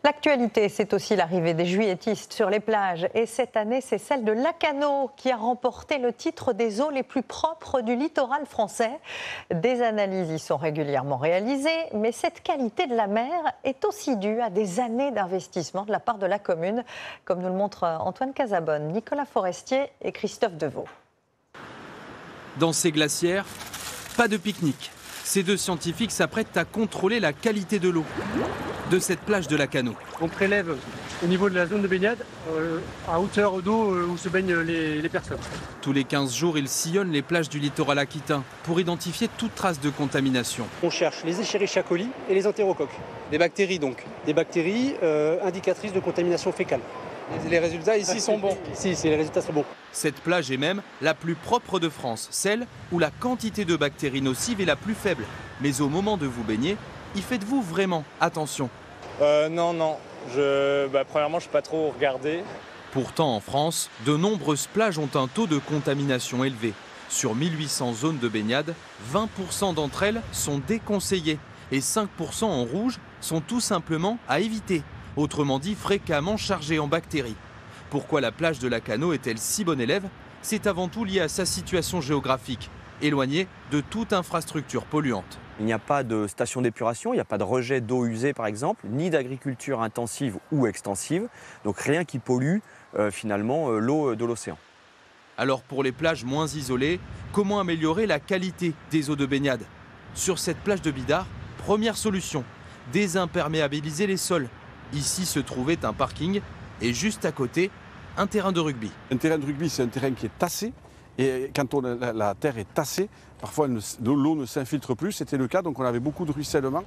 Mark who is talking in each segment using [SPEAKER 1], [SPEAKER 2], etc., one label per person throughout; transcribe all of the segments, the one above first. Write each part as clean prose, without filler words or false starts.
[SPEAKER 1] L'actualité, c'est aussi l'arrivée des juilletistes sur les plages. Et cette année, c'est celle de Lacanau qui a remporté le titre des eaux les plus propres du littoral français. Des analyses y sont régulièrement réalisées, mais cette qualité de la mer est aussi due à des années d'investissement de la part de la commune, comme nous le montrent Antoine Casabonne, Nicolas Forestier et Christophe Deveau.
[SPEAKER 2] Dans ces glacières, pas de pique-nique. Ces deux scientifiques s'apprêtent à contrôler la qualité de l'eau de cette plage de Lacanau.
[SPEAKER 3] On prélève au niveau de la zone de baignade, à hauteur d'eau où se baignent les personnes.
[SPEAKER 2] Tous les 15 jours, ils sillonnent les plages du littoral aquitain pour identifier toute trace de contamination.
[SPEAKER 3] On cherche les Escherichia coli et les entérocoques.
[SPEAKER 4] Des bactéries donc.
[SPEAKER 3] Des bactéries indicatrices de contamination fécale.
[SPEAKER 4] Les résultats ici sont bons.
[SPEAKER 3] Si, les résultats sont bons.
[SPEAKER 2] Cette plage est même la plus propre de France, celle où la quantité de bactéries nocives est la plus faible. Mais au moment de vous baigner, y faites-vous vraiment attention?
[SPEAKER 4] Non. Premièrement, je ne suis pas trop regardé.
[SPEAKER 2] Pourtant, en France, de nombreuses plages ont un taux de contamination élevé. Sur 1800 zones de baignade, 20% d'entre elles sont déconseillées et 5% en rouge sont tout simplement à éviter. Autrement dit, fréquemment chargées en bactéries. Pourquoi la plage de Lacanau est-elle si bonne élève? C'est avant tout lié à sa situation géographique, éloignée de toute infrastructure polluante.
[SPEAKER 5] Il n'y a pas de station d'épuration, il n'y a pas de rejet d'eau usée par exemple, ni d'agriculture intensive ou extensive, donc rien qui pollue finalement l'eau de l'océan.
[SPEAKER 2] Alors pour les plages moins isolées, comment améliorer la qualité des eaux de baignade? Sur cette plage de Bidart, première solution, désimperméabiliser les sols. Ici se trouvait un parking et juste à côté, un terrain de rugby.
[SPEAKER 6] Un terrain de rugby, c'est un terrain qui est tassé. Et quand la terre est tassée, parfois l'eau ne s'infiltre plus. C'était le cas, donc on avait beaucoup de ruissellement.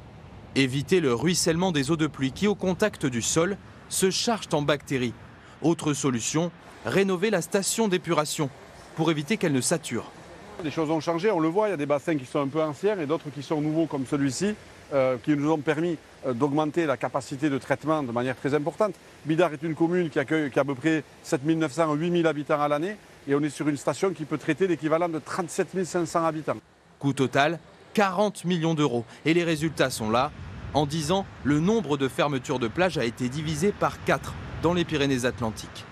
[SPEAKER 2] Éviter le ruissellement des eaux de pluie qui, au contact du sol, se chargent en bactéries. Autre solution, rénover la station d'épuration pour éviter qu'elle ne sature.
[SPEAKER 6] Les choses ont changé, on le voit, il y a des bassins qui sont un peu anciens et d'autres qui sont nouveaux comme celui-ci, qui nous ont permis d'augmenter la capacité de traitement de manière très importante. Bidart est une commune qui accueille à peu près 7 900 à 8 000 habitants à l'année et on est sur une station qui peut traiter l'équivalent de 37 500 habitants.
[SPEAKER 2] Coût total, 40 millions d'euros. Et les résultats sont là. En 10 ans, le nombre de fermetures de plages a été divisé par 4 dans les Pyrénées-Atlantiques.